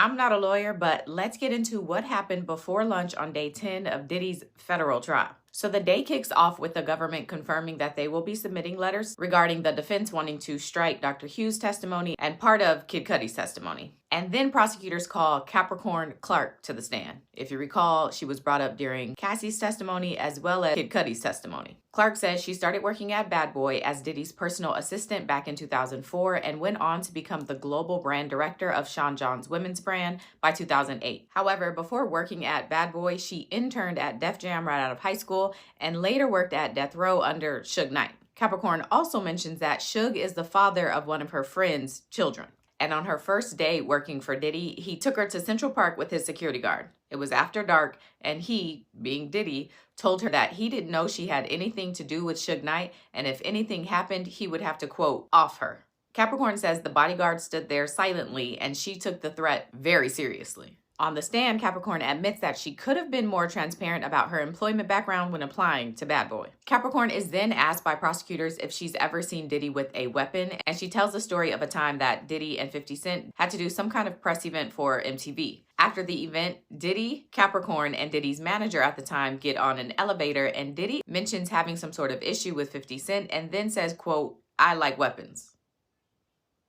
I'm not a lawyer, but let's get into what happened before lunch on day 10 of Diddy's federal trial. So the day kicks off with the government confirming that they will be submitting letters regarding the defense wanting to strike Dr. Hughes' testimony and part of Kid Cudi's testimony. And then prosecutors call Capricorn Clark to the stand. If you recall, she was brought up during Cassie's testimony as well as Kid Cudi's testimony. Clark says she started working at Bad Boy as Diddy's personal assistant back in 2004 and went on to become the global brand director of Sean John's women's brand by 2008. However, before working at Bad Boy, she interned at Def Jam right out of high school and later worked at Death Row under Suge Knight. Capricorn also mentions that Suge is the father of one of her friend's children. And on her first day working for Diddy, he took her to Central Park with his security guard. It was after dark, and he, being Diddy, told her that he didn't know she had anything to do with Suge Knight, and if anything happened, he would have to, quote, off her. Capricorn says the bodyguard stood there silently, and she took the threat very seriously. On the stand, Capricorn admits that she could have been more transparent about her employment background when applying to Bad Boy. Capricorn is then asked by prosecutors if she's ever seen Diddy with a weapon, and she tells the story of a time that Diddy and 50 Cent had to do some kind of press event for MTV. After the event, Diddy, Capricorn, and Diddy's manager at the time get on an elevator, and Diddy mentions having some sort of issue with 50 Cent and then says, quote, "I like weapons."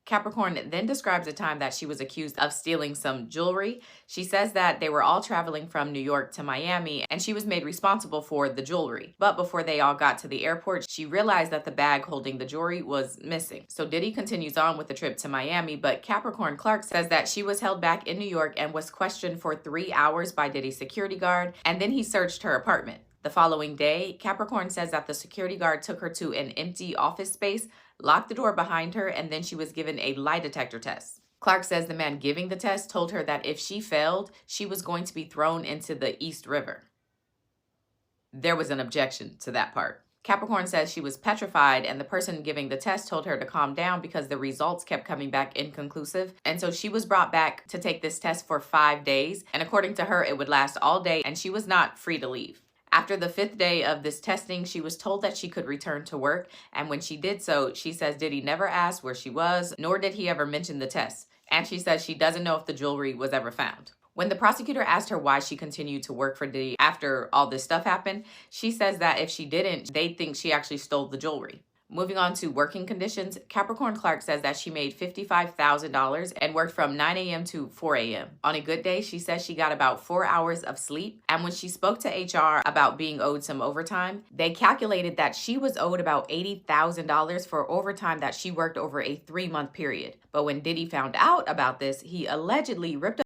Capricorn then describes a time that she was accused of stealing some jewelry. She says that they were all traveling from New York to Miami and she was made responsible for the jewelry. But before they all got to the airport, she realized that the bag holding the jewelry was missing. So Diddy continues on with the trip to Miami, but Capricorn Clark says that she was held back in New York and was questioned for 3 hours by Diddy's security guard, and then he searched her apartment. The following day, Capricorn says that the security guard took her to an empty office space, locked the door behind her, and then she was given a lie detector test. Clark says the man giving the test told her that if she failed, she was going to be thrown into the East River. There was an objection to that part. Capricorn says she was petrified, and the person giving the test told her to calm down because the results kept coming back inconclusive. And so she was brought back to take this test for 5 days, and according to her, it would last all day, and she was not free to leave. After the 5th day of this testing, she was told that she could return to work, and when she did so, she says Diddy never asked where she was, nor did he ever mention the test, and she says she doesn't know if the jewelry was ever found. When the prosecutor asked her why she continued to work for Diddy after all this stuff happened, she says that if she didn't, they'd think she actually stole the jewelry. Moving on to working conditions, Capricorn Clark says that she made $55,000 and worked from 9 a.m. to 4 a.m. On a good day, she says she got about 4 hours of sleep. And when she spoke to HR about being owed some overtime, they calculated that she was owed about $80,000 for overtime that she worked over a 3-month period. But when Diddy found out about this, he allegedly ripped